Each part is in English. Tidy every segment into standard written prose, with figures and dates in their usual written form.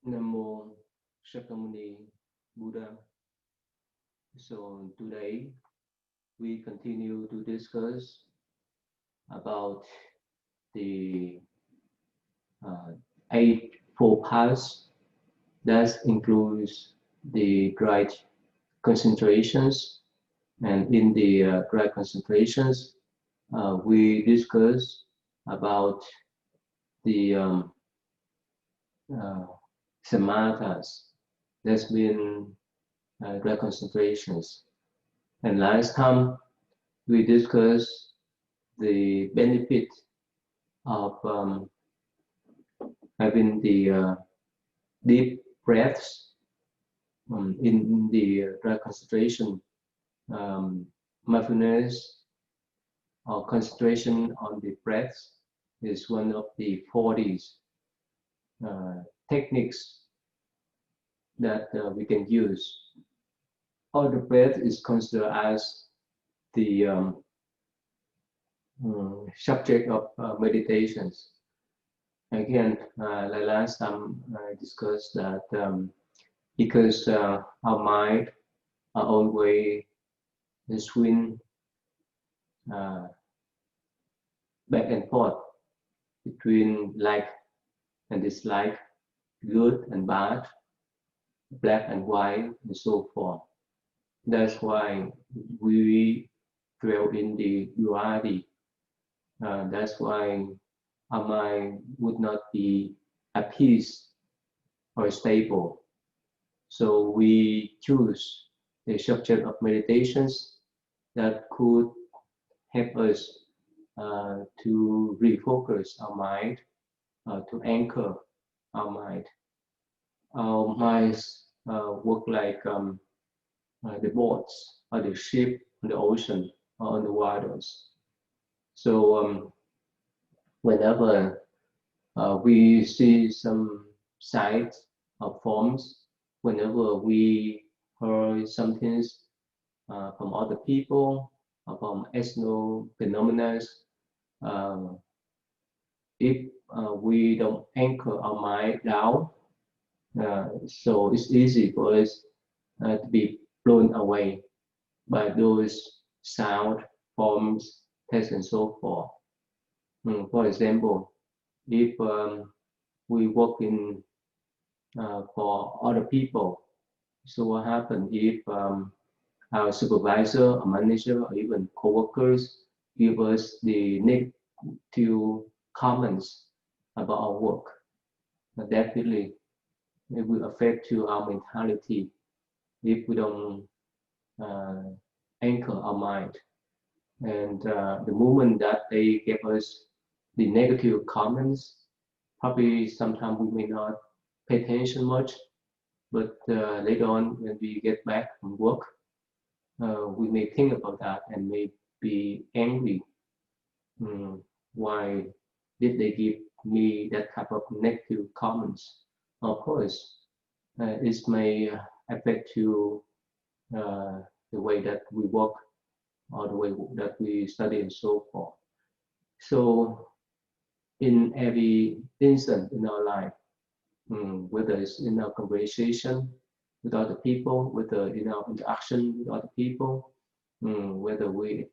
Namo Shakyamuni Buddha. So today we continue to discuss about the uh, eightfold paths that includes the right concentrations, and in the right concentrations we discuss about the uh, samattas. That's been right concentrations. And last time we discussed the benefit of having the deep breaths in the right concentration. Mindfulness or concentration on the breaths is one of the 40 uh, techniques that we can use. All the breath is considered as the subject of meditations. Again, like last time I discussed that because our mind, our own way, swing uh, back and forth between like and dislike, good and bad, black and white, and so forth. That's why we dwell in the duality. That's why our mind would not be at peace or stable. So we choose the subject of meditations that could help us to refocus our mind, to anchor our mind. Our minds work like the boats or the ship on the ocean or on the waters. So whenever we see some sights or forms, whenever we heard some things from other people, from external phenomena, uh, if we don't anchor our mind down, so it's easy for us to be blown away by those sound, forms, text, and so forth. For example, if we work in for other people, so what happens if our supervisor or manager or even co-workers give us the negative comments about our work? Definitely, it will affect to our mentality if we don't uh, anchor our mind. And the moment that they give us the negative comments, probably sometimes we may not pay attention much, but later on when we get back from work, we may think about that and may be angry. Why did they give me that type of negative comments? Of course, it may affect you the way that we work or the way that we study and so forth. So in every instant in our life, whether it's in our conversation with other people, whether in our interaction with other people, whether we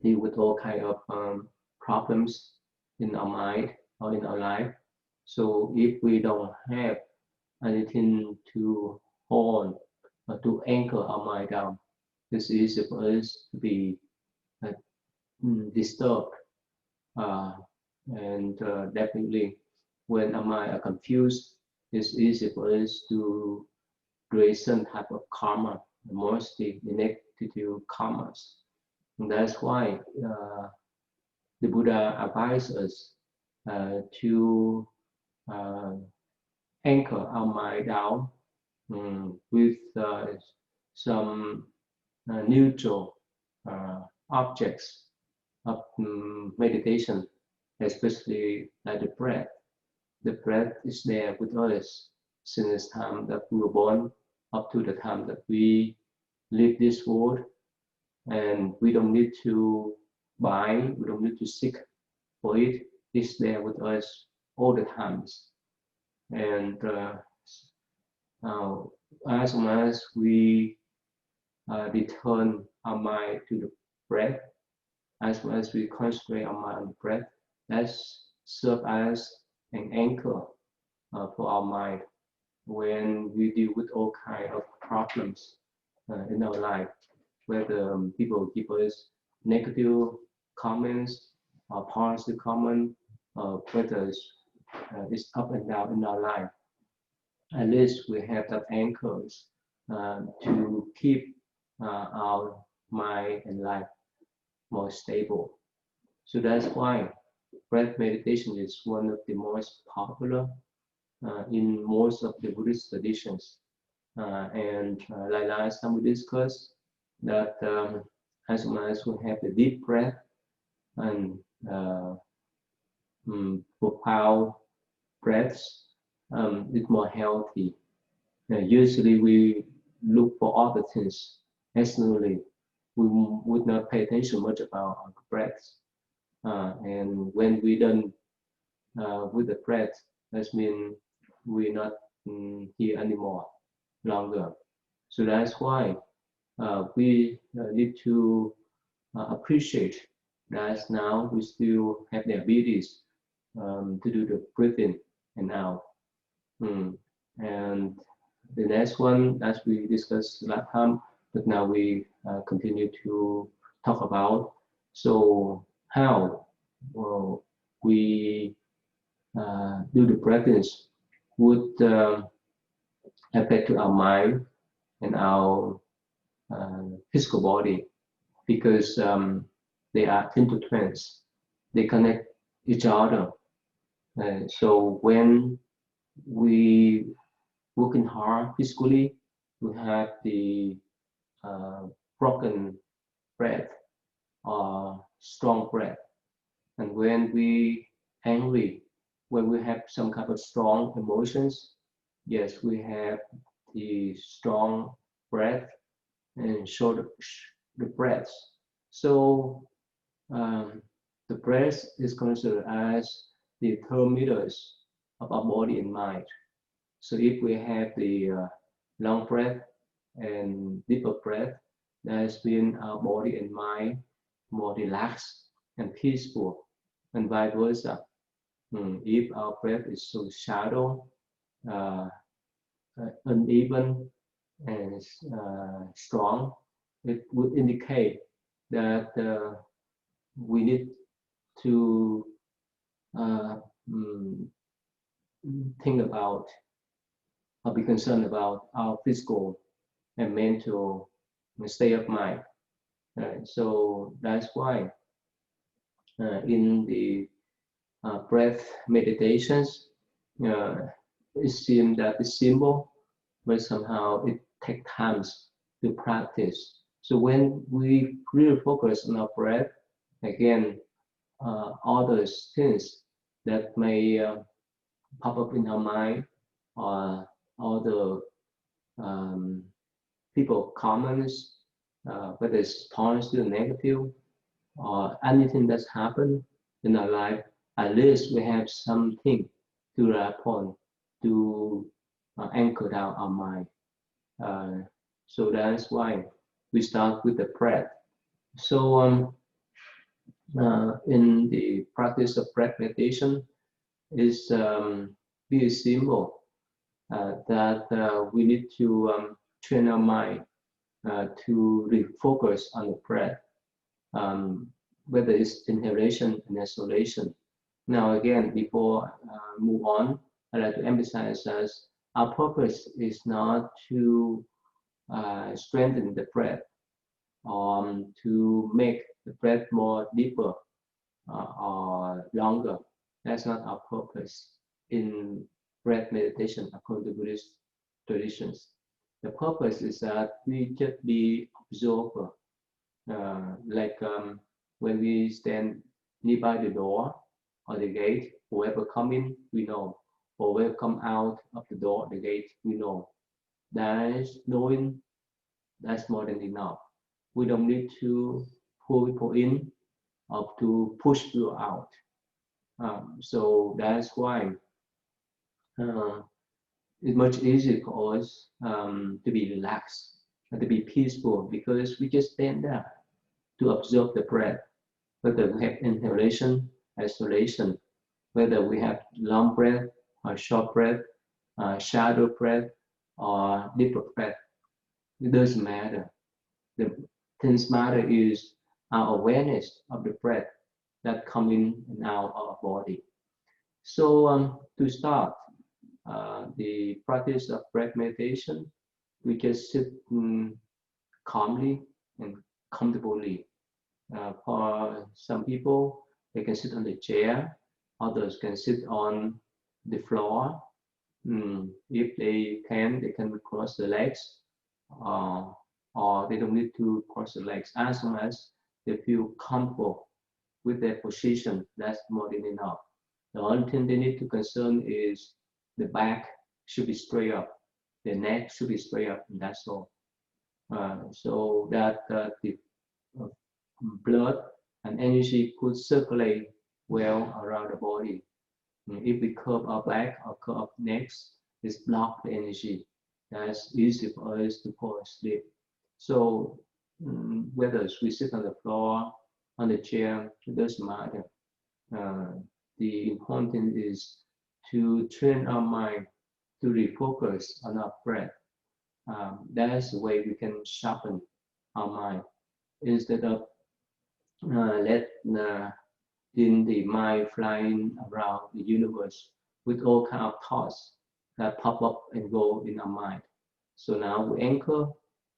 deal with all kind of problems in our mind or in our life. So if we don't have anything to hold or to anchor our mind down, it's easy for us to be uh, disturbed. Uh, and definitely when our mind are confused, it's easy for us to create some type of karma, mostly the negative karmas. And that's why the Buddha advised us to uh, anchor our mind down with some neutral objects of meditation, especially like the breath. The breath is there with us since the time that we were born up to the time that we leave this world, and we don't need to buy, we don't need to seek for it. It's there with us all the times. And as soon as we return our mind to the breath, as soon as we concentrate our mind on the breath, that's serve as an anchor for our mind when we deal with all kinds of problems in our life, whether people give us negative comments or positive comment, whether it's up and down in our life. At least we have that anchors to keep our mind and life more stable. So that's why breath meditation is one of the most popular in most of the Buddhist traditions. And like last time we discussed that as soon as we have the deep breath and profound breaths, it's more healthy. Usually we look for other things externally. We would not pay attention much about our breaths. And when we done with the breath, that means we're not here anymore longer. So that's why we need to appreciate that now we still have the abilities to do the breathing and out. And the next one, as we discussed last time, but now we continue to talk about. So how we do the practice would affect our mind and our physical body, because they are intertwined. They connect each other. So when we working hard physically, we have the broken breath or strong breath. And when we angry, when we have some kind of strong emotions, yes, we have the strong breath and short the breath. So the breath is considered as the thermometers of our body and mind. So if we have the long breath and deeper breath, that's been our body and mind more relaxed and peaceful, and vice versa. If our breath is so shallow, uneven, and strong, it would indicate that we need to think about or be concerned about our physical and mental state of mind. So that's why in the breath meditations, it seems that it's simple, but somehow it takes time to practice. So when we really focus on our breath, again, other things that may pop up in our mind, or other people comments, whether it's positive or negative, or anything that's happened in our life, at least we have something to rely upon to anchor down our mind. So that's why we start with the breath. So in the practice of breath meditation, is very simple that we need to train our mind to refocus on the breath, whether it's inhalation and exhalation. Now again, before move on, I'd like to emphasize that our purpose is not to strengthen the breath, to make the breath more deeper or longer. That's not our purpose in breath meditation according to Buddhist traditions. The purpose is that we just be observer, like when we stand nearby the door or the gate, whoever come in, we know, or whoever come out of the door, the gate, we know. That is knowing, that's more than enough. We don't need to pull people in or to push people out. So that's why it's much easier for us to be relaxed and to be peaceful because we just stand there to observe the breath, whether we have inhalation, exhalation, whether we have long breath or short breath, shallow breath or deeper breath. It doesn't matter. The things matter is our awareness of the breath that come in and out of our body. So to start the practice of breath meditation, we just sit calmly and comfortably. For some people, they can sit on the chair, others can sit on the floor. If they can cross the legs, or they don't need to cross the legs as long as they feel comfortable with their position. That's more than enough. The only thing they need to concern is the back should be straight up, the neck should be straight up, and that's all. So that the blood and energy could circulate well around the body. If we curve our back or curve our necks, it's block the energy. That's easy for us to fall asleep. So whether we sit on the floor, on the chair, it doesn't matter. The important thing is to train our mind to refocus on our breath. That's the way we can sharpen our mind instead of letting the mind flying around the universe with all kind of thoughts that pop up and go in our mind. So now we anchor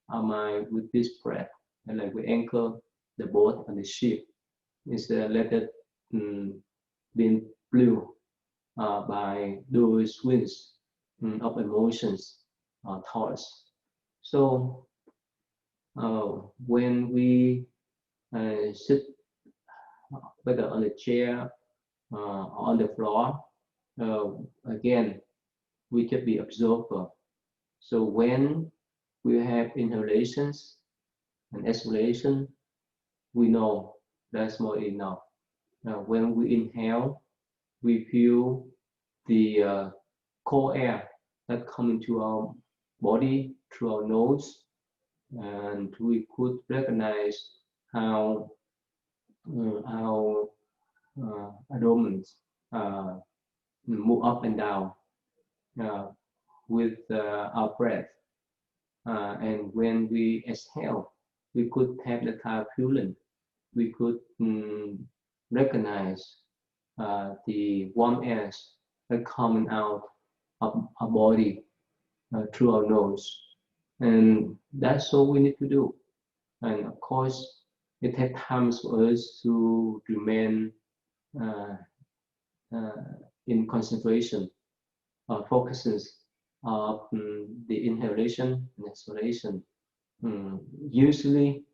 our mind with this breath, and like we anchor the boat on the ship instead of let it being blew by those winds of emotions or thoughts. So when we sit, whether on the chair or on the floor, again, we can be observer. So when we have inhalations and exhalation, we know that's more enough. When we inhale, we feel the cold air that comes into our body through our nose, and we could recognize how our abdomens move up and down with our breath. And when we exhale, we could have the type of feeling. We could recognize the warm air that coming out of our body through our nose. And that's all we need to do. And of course, it takes time for us to remain in concentration or focuses of the inhalation and exhalation. Usually,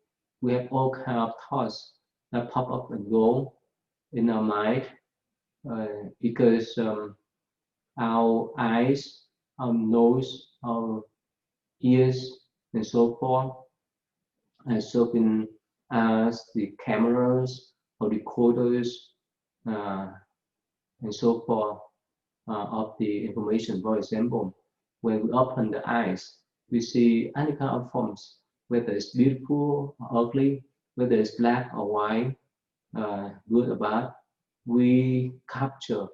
we have all kind of thoughts that pop up and go in our mind because our eyes, our nose, our ears, and so forth are serving as the cameras or recorders and so forth of the information. For example, when we open the eyes, we see any kind of forms, whether it's beautiful or ugly, whether it's black or white, good or bad. We capture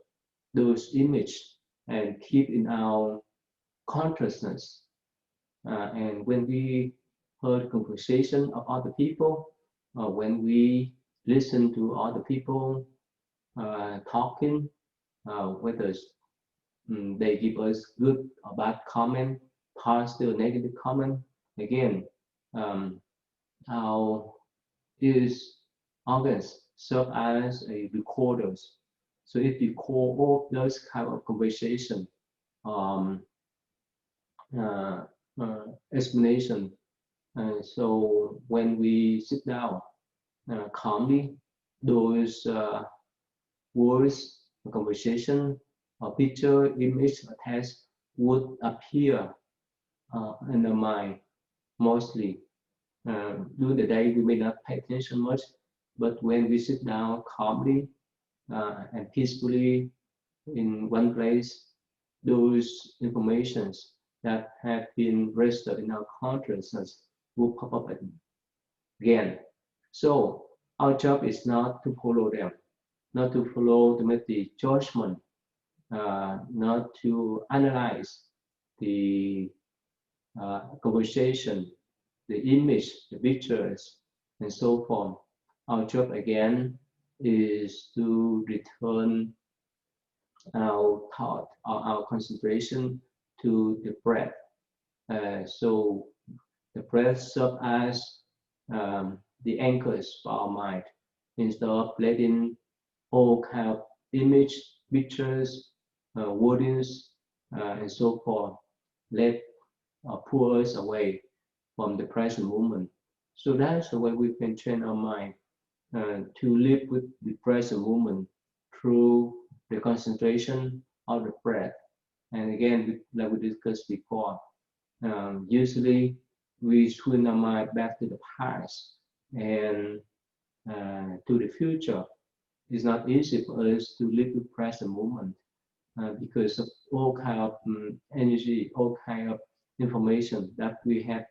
those images and keep in our consciousness. And when we heard conversation of other people, when we listen to other people talking, whether they give us good or bad comment, positive or negative comment, again, our ears organs serve as a recorders. So if you call all those kind of conversation, explanation, so when we sit down calmly, those words, conversation, or picture, image, or text would appear in the mind mostly. During the day, we may not pay attention much, but when we sit down calmly and peacefully in one place, those informations that have been registered in our consciousness will pop up again. So our job is not to follow them, not to follow to make the judgment, not to analyze the conversation, the image, the pictures, and so forth. Our job again is to return our thought or our concentration to the breath. So the breath serves as the anchors for our mind, instead of letting all kind of image, pictures, wordings, and so forth, let pull us away from the present moment. So that's the way we can train our mind to live with the present moment through the concentration of the breath. And again, like we discussed before, usually we swing our mind back to the past and to the future. It's not easy for us to live with present moment because of all kind of energy, all kind of information that we have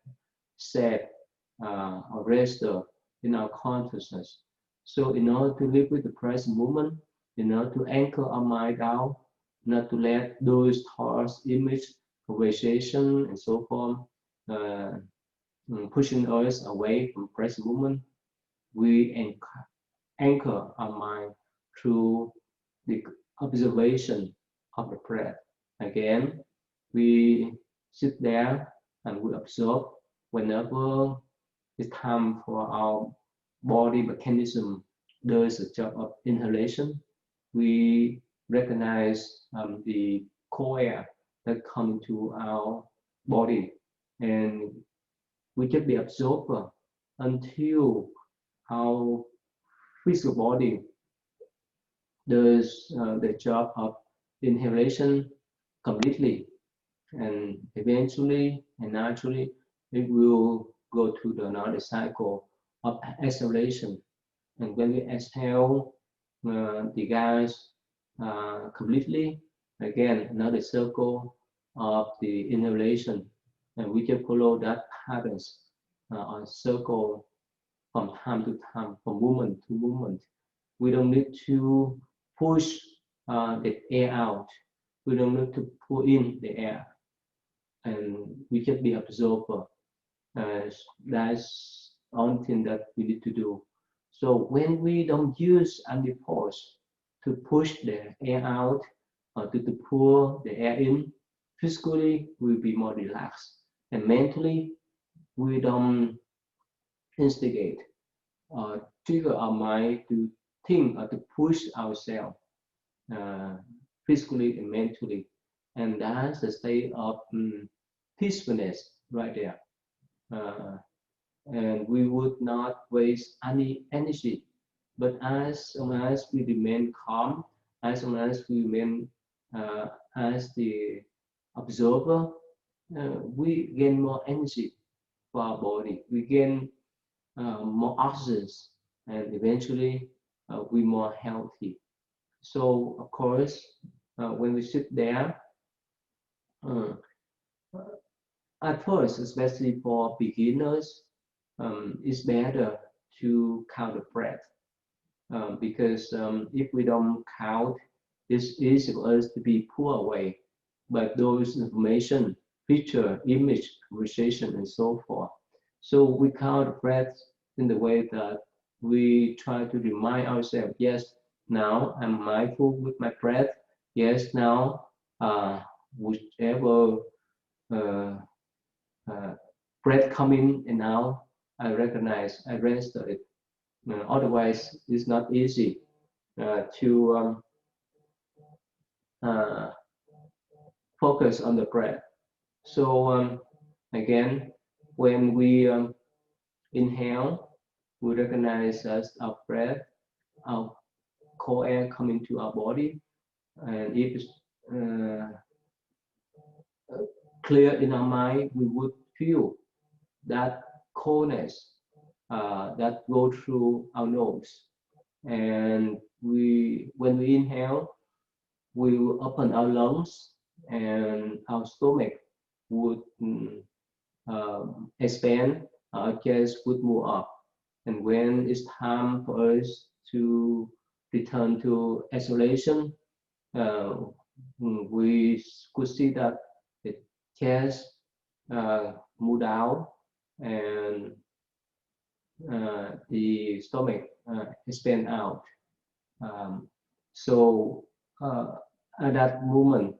set or registered in our consciousness. So in order to live with the present moment, in order to anchor our mind down, not to let those thoughts, image, conversation, and so forth pushing us away from present moment, we anchor our mind through the observation of the breath. Again, we sit there and we observe whenever it's time for our body mechanism does a job of inhalation. We recognize the cold air that comes to our body, and we just be observer until our physical body does the job of inhalation completely, and eventually and naturally it will go through another cycle of exhalation. And when we exhale the gas completely, again another circle of the inhalation, and we can follow that patterns on circle from time to time, from moment to moment. We don't need to push the air out. We don't need to pull in the air, and we just be observer. That's the only thing that we need to do. So when we don't use any force to push the air out or to pull the air in, physically we'll be more relaxed, and mentally we don't instigate or trigger our mind to think or to push ourselves physically and mentally, and that's the state of peacefulness right there. And we would not waste any energy. But as long as we remain calm, as long as we remain as the observer, we gain more energy for our body. We gain more oxygen, and eventually we more healthy. So of course, when we sit there, uh, at first, especially for beginners, it's better to count the breath because if we don't count, it's easy for us to be pulled away by those information, picture, image, conversation, and so forth. So we count the breath in the way that we try to remind ourselves, yes, now I'm mindful with my breath. Yes, now whichever uh, breath coming and out, I recognize, I register it. Otherwise, it's not easy to uh, focus on the breath. So again, when we inhale, we recognize as our breath, our cold air coming to our body, and if it's clear in our mind, we would feel that coldness that go through our nose, and when we inhale, we will open our lungs and our stomach would expand, our chest would move up. And when it's time for us to return to exhalation, uh, we could see that the chest move down and the stomach expand out. Um, so at that moment,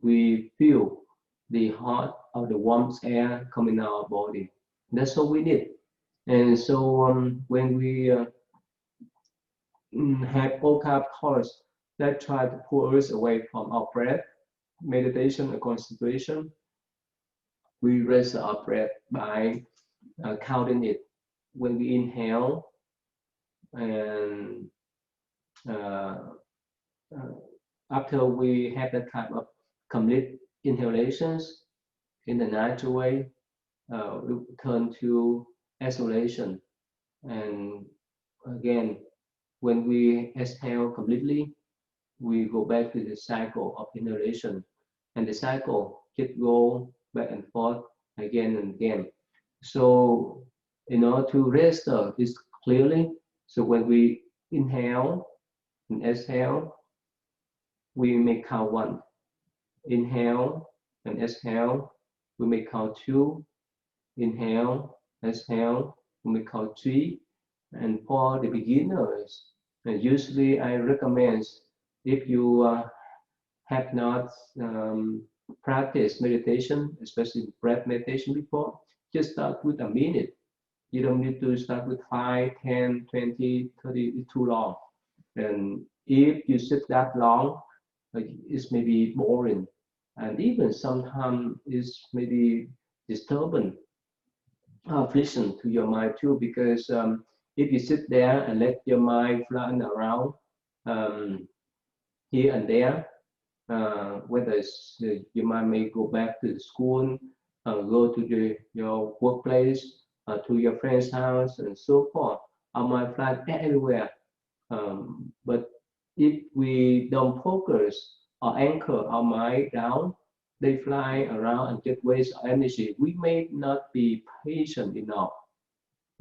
we feel the hot or the warm air coming in our body. That's all we need. And so when we have all kind of thoughts that try to pull us away from our breath, meditation, and concentration, we raise our breath by counting it. When we inhale and uh, uh, after we have that type of complete inhalations in the natural way, we turn to exhalation. And again, when we exhale completely, we go back to the cycle of inhalation. And the cycle keep go back and forth again and again. So in order to register this clearly, so when we inhale and exhale, we may count one. Inhale and exhale, we may count two. Inhale, exhale, we may count three. And for the beginners, usually I recommend if you have not practiced meditation, especially breath meditation before, just start with a minute. You don't need to start with 5, 10, 20, 30, it's too long. And if you sit that long, it's maybe boring. And even sometimes it's maybe disturbing, affliction to your mind too, because if you sit there and let your mind flying around um, here and there, whether it's you might may go back to the school, go to your workplace, to your friend's house, and so forth. Our mind fly everywhere. But if we don't focus or anchor our mind down, they fly around and just waste our energy. We may not be patient enough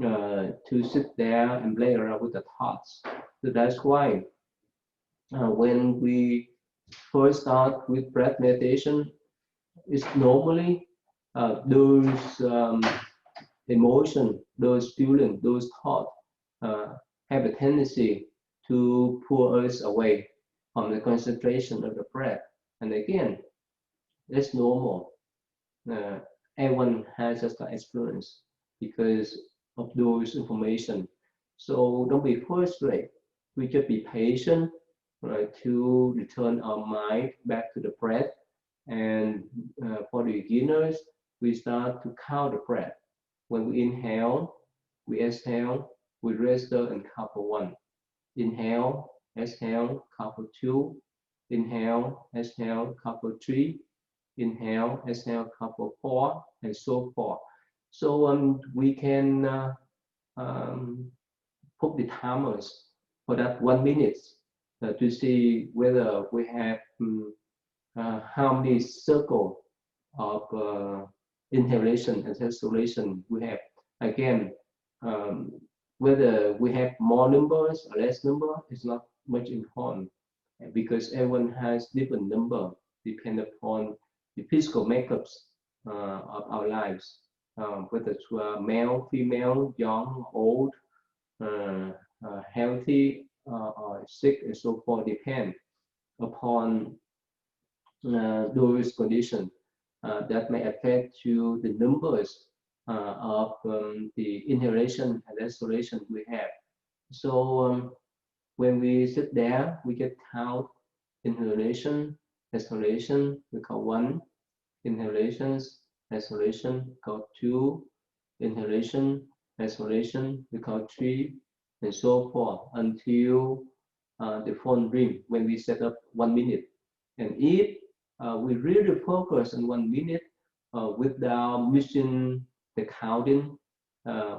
to sit there and play around with the thoughts. So that's why when we first start with breath meditation, it's normally those emotion, those feelings, those thoughts have a tendency to pull us away from the concentration of the breath. And again, that's normal. Uh, Everyone has just that experience because of those information. So don't be frustrated. We just be patient, right, to return our mind back to the breath. And for the beginners, we start to count the breath. When we inhale, we exhale, we register and count for one. Inhale, exhale, count for two. Inhale, exhale, count for three. Inhale, exhale, count for four, and so forth. So we can put the timers for that 1 minute to see whether we have how many circles of inhalation and exhalation we have. Again, um, whether we have more numbers or less number is not much important because everyone has different number depending upon the physical makeups of our lives, whether it's male, female, young, old, healthy, or sick, and so forth, depend upon those conditions that may affect to the numbers of the inhalation and exhalation we have. So when we sit there, we can count inhalation, exhalation, we count one, inhalations, exhalation, count two, inhalation, exhalation, we count three, and so forth until the phone ring when we set up 1 minute. And if we really focus on 1 minute without missing the counting,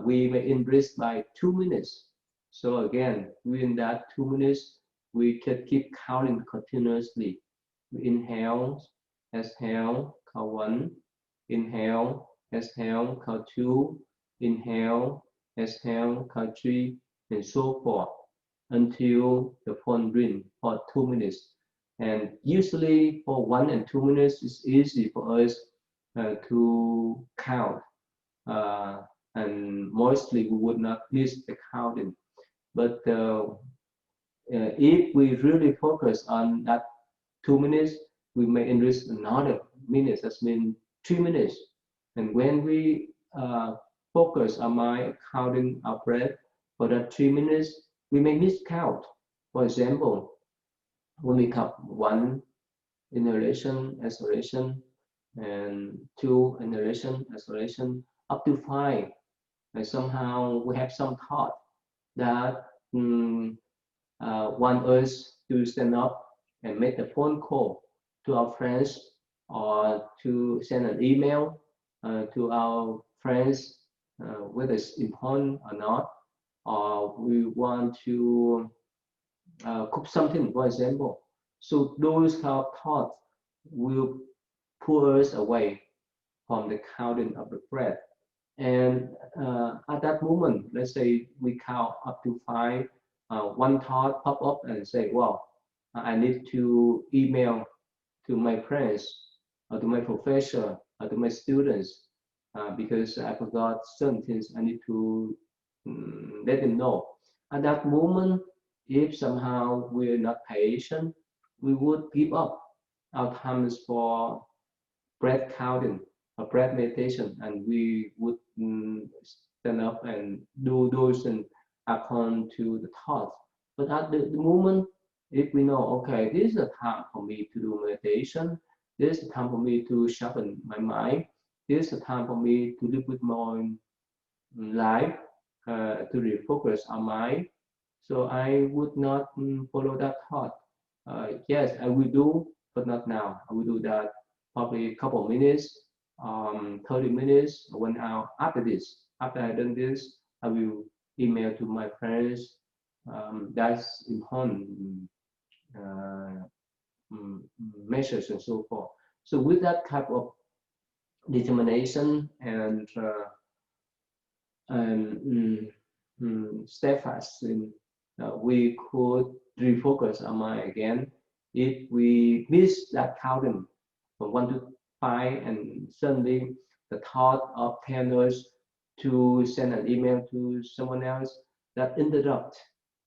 we may increase by 2 minutes. So again, within that 2 minutes, we can keep counting continuously. We inhale, exhale, count 1, inhale, exhale, count 2, inhale, exhale, count 3, and so forth until the phone rings for 2 minutes. And usually for 1 and 2 minutes, it's easy for us to count. And mostly we would not miss the counting. But if we really focus on that 2 minutes, we may enrich another minute. That means 3 minutes. And when we focus on my counting our breath for that 3 minutes, we may miscount. For example, when we count 1 inhalation, exhalation, and 2 inhalation, exhalation, up to 5, and somehow we have some thought that want us to stand up and make a phone call to our friends or to send an email to our friends, whether it's important or not, or we want to cook something, for example. So those kind of thoughts will pull us away from the counting of the breath. And at that moment, let's say we count up to 5, one thought pop up and say, well, I need to email to my friends or to my professor or to my students because I forgot certain things I need to let them know. At that moment, if somehow we're not patient, we would give up our times for breath counting or breath meditation, and we would stand up and do those and according to the thoughts. But at the moment, if we know, okay, this is a time for me to do meditation, this is a time for me to sharpen my mind, this is a time for me to live with more life, to refocus our mind. So I would not follow that thought. Yes, I will do, but not now. I will do that probably a couple of minutes, 30 minutes, 1 hour after this. After I've done this, I will email to my friends. That's important measures and so forth. So with that type of determination and steadfast, we could refocus our mind again. If we miss that counting from 1 to 5, and suddenly the thought of 10 us to send an email to someone else that interrupt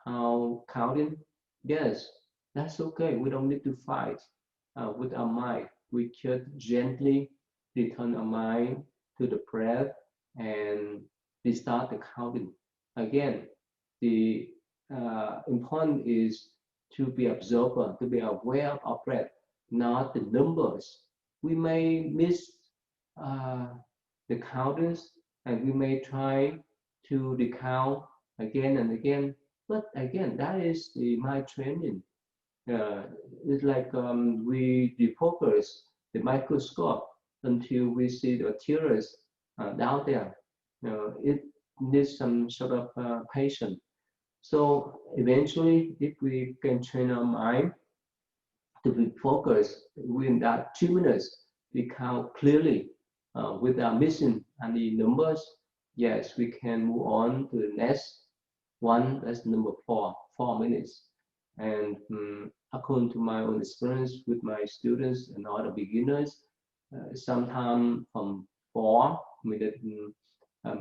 our counting, yes, that's okay. We don't need to fight with our mind. We should gently return our mind to the breath and restart the counting. Again, the important is to be observer, to be aware of our breath, not the numbers. We may miss the counters and we may try to recount again and again. But again, that is the mind training. It's like we defocus the microscope until we see the materials down there. It needs some sort of patience. So eventually, if we can train our mind to be focused within that 2 minutes, we count clearly without missing any numbers. Yes, we can move on to the next one. That's number 4, 4 minutes. And according to my own experience with my students and other beginners, sometimes from 4 minute,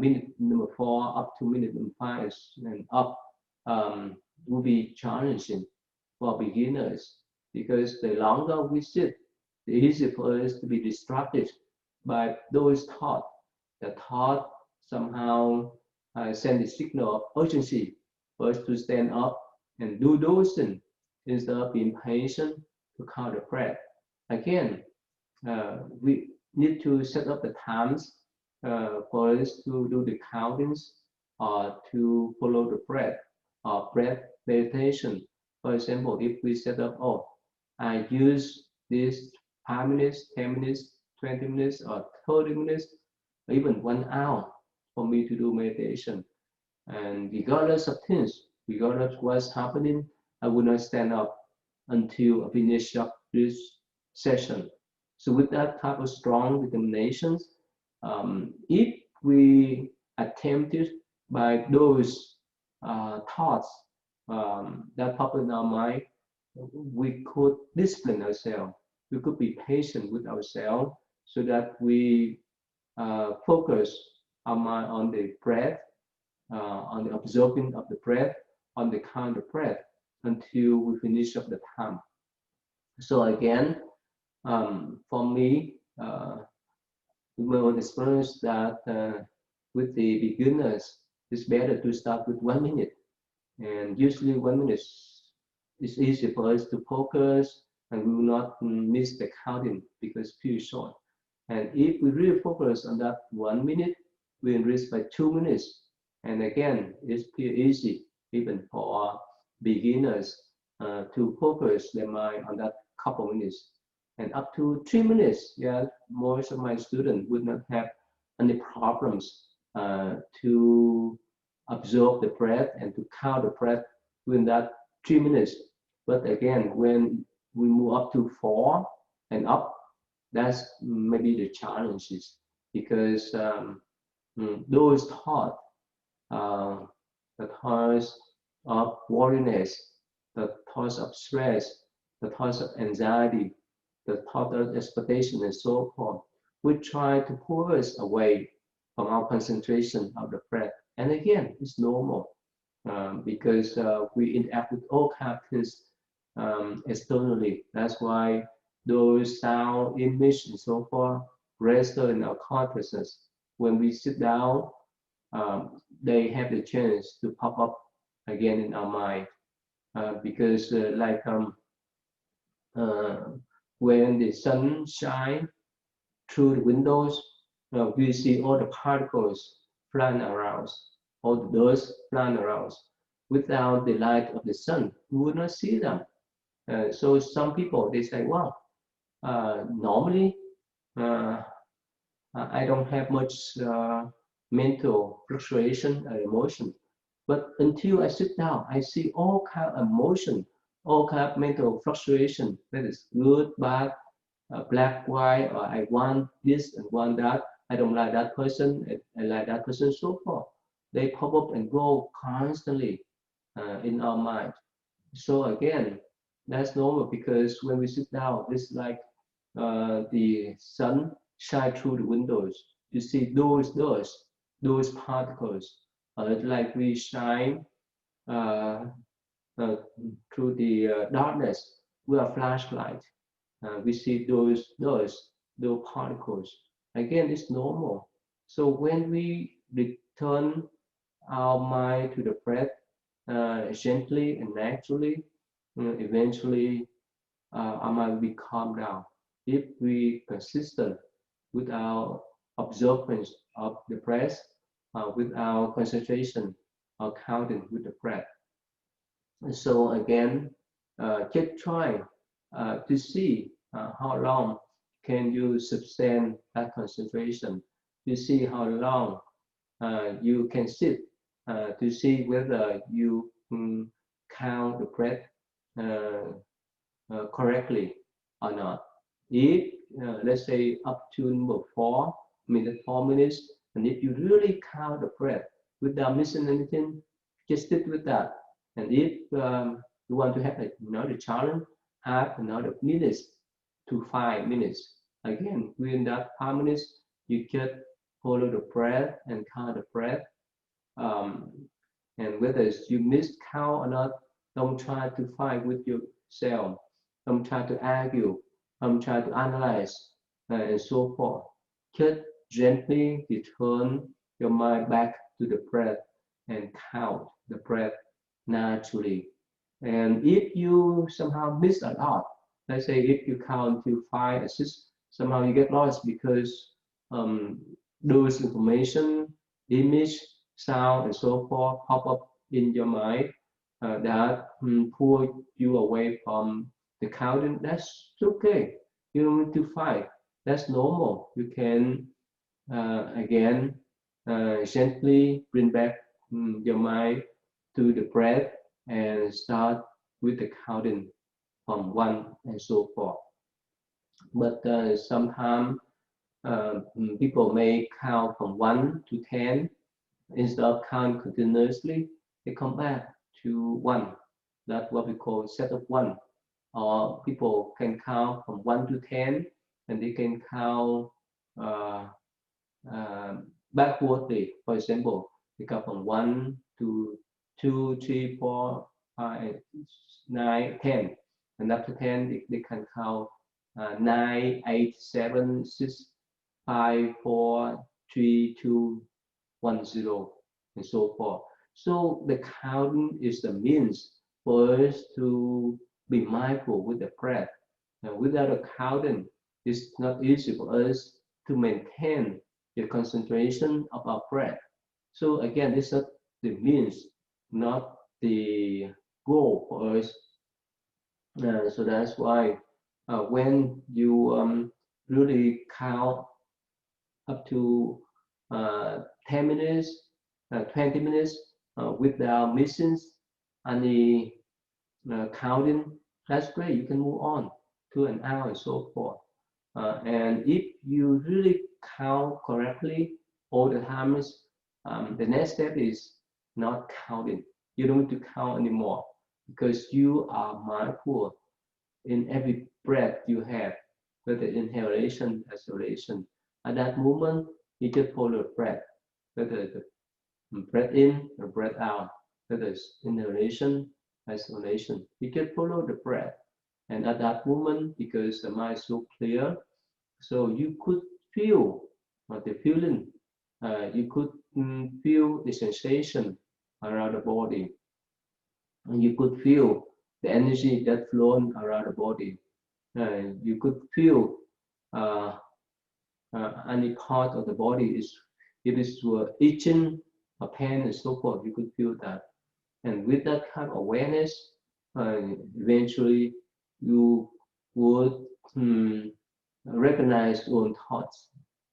minute number 4 up to minute number 5 and up will be challenging for beginners, because the longer we sit, the easier for us to be distracted by those thoughts. The thought somehow send a signal of urgency for us to stand up and do those things instead of being patient to count the breath. Again, we need to set up the times for us to do the countings or to follow the breath or breath meditation. For example, if we set up, oh, I use this 5 minutes, 10 minutes, 20 minutes, or 30 minutes, or even 1 hour for me to do meditation. And regardless of things, regardless of what's happening, I will not stand up until I finish up this session. So with that type of strong determinations, if we attempted by those thoughts that pop in our mind, we could discipline ourselves. We could be patient with ourselves so that we focus our mind on the breath, on the observing of the breath, on the count of breath until we finish up the time. So again, for me, my own experience that with the beginners, it's better to start with 1 minute. And usually 1 minute is easy for us to focus and we will not miss the counting because it's pretty short. And if we really focus on that 1 minute, we increase by 2 minutes. And again, it's pretty easy even for beginners to focus their mind on that couple minutes. And up to 3 minutes, yeah, most of my students would not have any problems to observe the breath and to count the breath within that 3 minutes. But again, when we move up to 4 and up, that's maybe the challenges because those thoughts, the thoughts of worriness, the thoughts of stress, the thoughts of anxiety, the thought of expectation and so forth, we try to pull us away from our concentration of the breath. And again, it's normal because we interact with all kinds of things externally. That's why those sound, image, and so forth register in our consciousness. When we sit down, they have the chance to pop up again in our mind because when the sun shines through the windows, we see all the particles flying around, all the dust flying around. Without the light of the sun, we would not see them. So some people, they say, well, normally I don't have much mental fluctuation or emotion. But until I sit down, I see all kind of emotion, all kind of mental fluctuation. That is good, bad, black, white, or I want this and want that. I don't like that person, I like that person, so forth. They pop up and go constantly in our mind. So again, that's normal because when we sit down, it's like the sun shine through the windows. You see those particles, like we shine uh, through the darkness with a flashlight. We see those particles. Again, it's normal. So when we return our mind to the breath gently and naturally, eventually our mind will be calmed down. If we persistent with our observance of the breath, with our concentration, or counting with the breath. So again, just try to see how long can you sustain that concentration. To see how long you can sit. To see whether you count the breath correctly or not. If let's say up to number 4 minutes, and if you really count the breath without missing anything, just stick with that. And if you want to have another challenge, add another minutes to 5 minutes. Again, within that 5 minutes, you just follow the breath and count the breath. And whether you miss count or not, don't try to fight with yourself. Don't try to argue. Don't try to analyze and so forth. Just gently return your mind back to the breath and count the breath naturally. And if you somehow miss a lot, let's say if you count to 5 or 6, somehow you get lost because those information, image, sound, and so forth pop up in your mind that pull you away from the counting. That's okay. You don't need to fight. That's normal. You can again gently bring back your mind to the breath and start with the counting from 1 and so forth. But sometimes people may count from 1 to 10. Instead of counting continuously, they come back to 1. That's what we call set of 1. Or people can count from 1 to 10, and they can count uh, backwardly. For example, they count from 1 to 2, 3, 4, 5, 9, 10. And after 10, they can count 9, 8, 7, 6, 5, 4, 3, 2, 1, 0, and so forth. So the counting is the means for us to be mindful with the breath. And without a counting, it's not easy for us to maintain the concentration of our breath. So again, this is the means, not the goal for us. So that's why when you really count up to 10 minutes, 20 minutes without missing any counting, that's great. You can move on to an hour and so forth. And if you really count correctly all the times, the next step is not counting. You don't need to count anymore because you are mindful in every breath you have, whether inhalation, exhalation. At that moment, you just follow the breath, whether the breath in or breath out, whether it's inhalation, exhalation. You just follow the breath. And at that moment, because the mind is so clear, so you could feel the feeling, you could feel the sensation around the body, and you could feel the energy that flown around the body. You could feel uh, any part of the body is, if it's itching or pain and so forth, you could feel that. And with that kind of awareness, eventually you would recognize your own thoughts.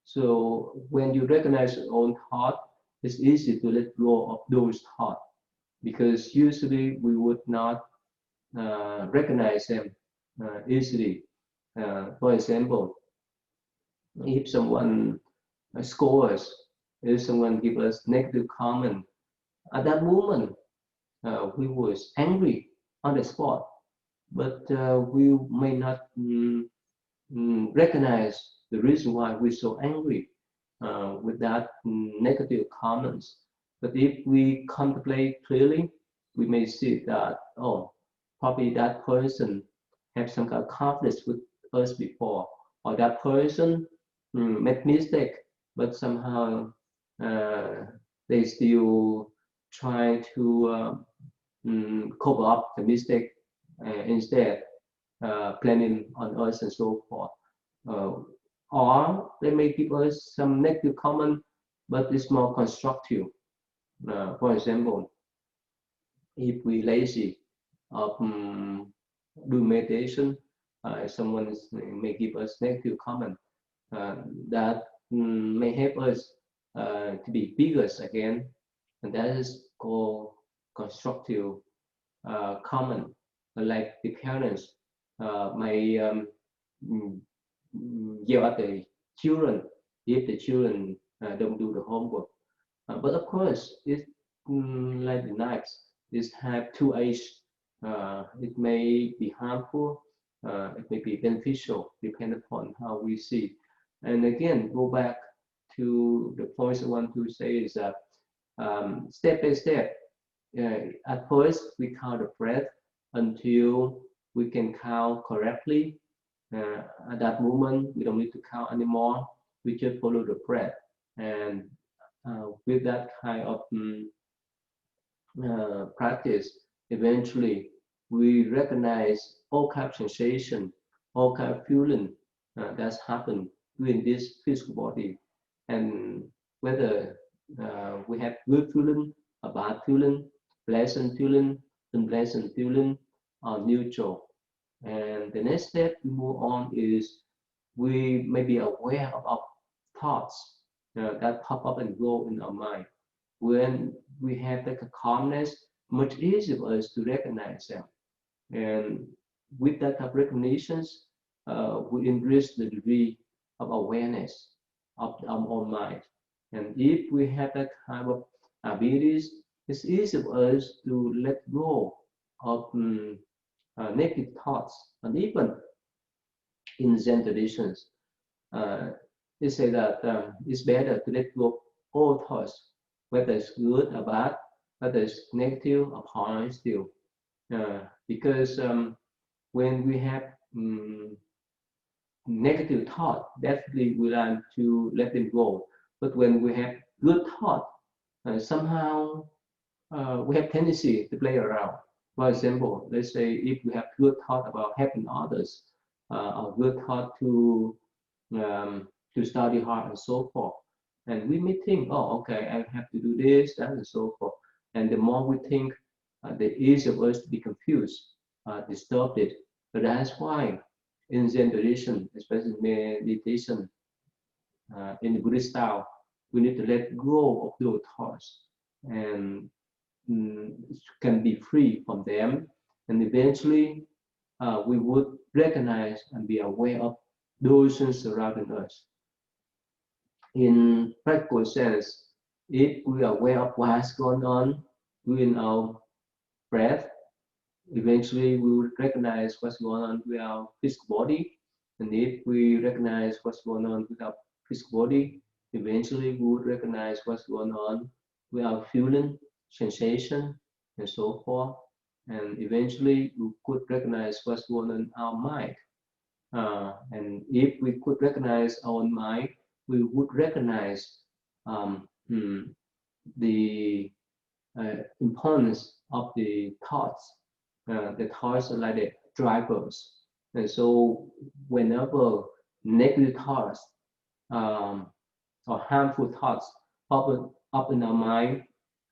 So when you recognize your own thought, it's easy to let go of those thoughts because usually we would not recognize them easily. For example, if someone scores, if someone gives us negative comment, at that moment we was angry on the spot, but we may not recognize the reason why we're so angry with that negative comments. But if we contemplate clearly, we may see that, oh, probably that person have some kind of conflict with us before, or that person made mistake, but somehow uh, they still try to cover up the mistake instead planning on us and so forth. Uh, or they may give us some negative comment, but it's more constructive. For example, if we lazy of do meditation, someone may give us negative comment uh, that may help us to be bigger again, and that is called constructive comment. Like the parents may yell at the children if the children don't do the homework. But of course, it's like the knives. It have two edges. It may be harmful. It may be beneficial, depending upon how we see. And again, go back to the points I want to say is that step by step. At first, we count the breath until we can count correctly. At that moment, we don't need to count anymore. We just follow the breath. And with that kind of practice, eventually we recognize all kind of sensation, all kind of feeling that's happened within this physical body. And whether we have good feeling, a bad feeling, pleasant feeling, unpleasant feeling, or neutral. And the next step we move on is we may be aware of our thoughts that pop up and go in our mind. When we have like a calmness, much easier for us to recognize them. And with that type of recognitions, we increase the degree of awareness of our own mind. And if we have that kind of abilities, it's easy for us to let go of negative thoughts. And even in Zen traditions, uh, they say that it's better to let go of all thoughts, whether it's good or bad, whether it's negative or positive, because when we have negative thought, definitely we learn to let them go. But when we have good thought, somehow we have tendency to play around. For example, let's say if we have good thought about helping others, or good thought to study hard and so forth, and we may think, oh, okay, I have to do this, that, and so forth. And the more we think, the easier for us to be confused, disturbed. But that's why in Zen tradition, especially meditation, in the Buddhist style, we need to let go of those thoughts and can be free from them. And eventually, we would recognize and be aware of those things surrounding us. In practical sense, if we are aware of what's going on within our breath, eventually we will recognize what's going on with our physical body. And if we recognize what's going on with our physical body, eventually we will recognize what's going on with our feeling, sensation, and so forth. And eventually we could recognize what's going on in our mind. And if we could recognize our own mind, we would recognize the importance of the thoughts. The thoughts are like the drivers. And so whenever negative thoughts or harmful thoughts pop up in our mind,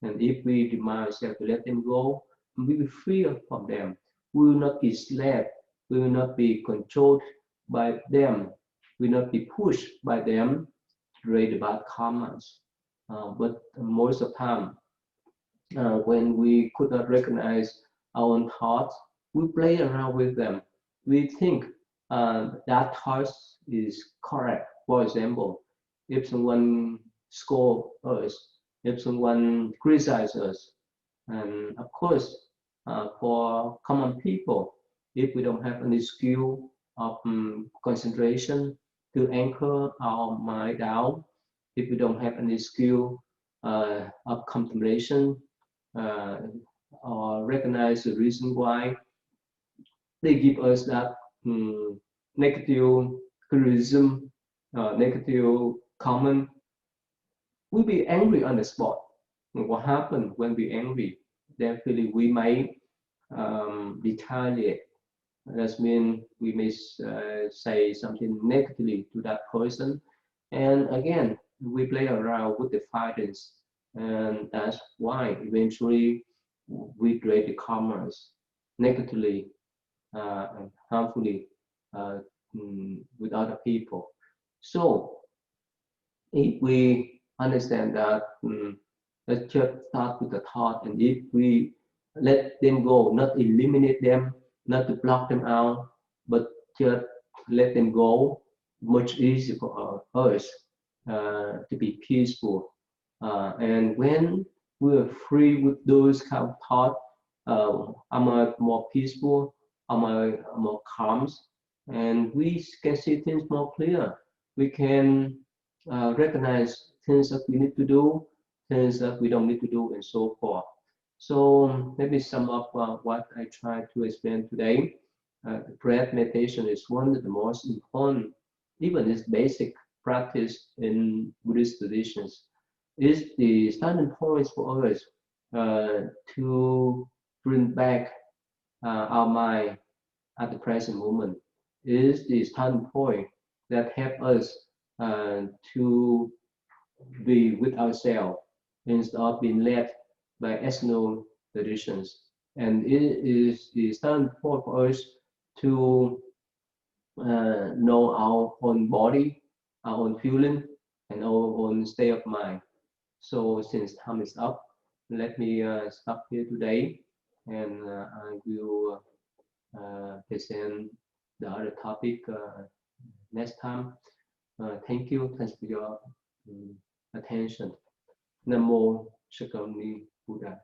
and if we remind ourselves to let them go, we will be free from them. We will not be slaves. We will not be controlled by them. We will not be pushed by them to create the bad karmas. But most of the time, when we could not recognize our own thoughts, we play around with them. We think that thought is correct. For example, if someone scold us, if someone criticizes us, and of course, for common people, if we don't have any skill of concentration to anchor our mind down, if we don't have any skill of contemplation, uh, or recognize the reason why they give us that negative criticism, negative comment, we'll be angry on the spot. And what happened when we angry? Definitely we may retaliate. That means we may say something negatively to that person. And again, we play around with the fightings. And that's why eventually we create the karmas negatively and harmfully with other people. So if we understand that, let's just start with the thought, and if we let them go, not eliminate them, not to block them out, but just let them go, much easier for us to be peaceful. And when we are free with those kind of thoughts, am I more peaceful? Am I more calm? And we can see things more clear. We can recognize things that we need to do, things that we don't need to do, and so forth. So let me sum up what I tried to explain today. Breath meditation is one of the most important, even this basic practice in Buddhist traditions. Is the starting point for us to bring back our mind at the present moment. Is the starting point that help us to be with ourselves instead of being led by external traditions. And it is the starting point for us to know our own body, our own feeling, and our own state of mind. So since time is up, let me stop here today, and I will present the other topic next time. Thank you. Thanks for your attention. Namo Shakyamuni Buddha.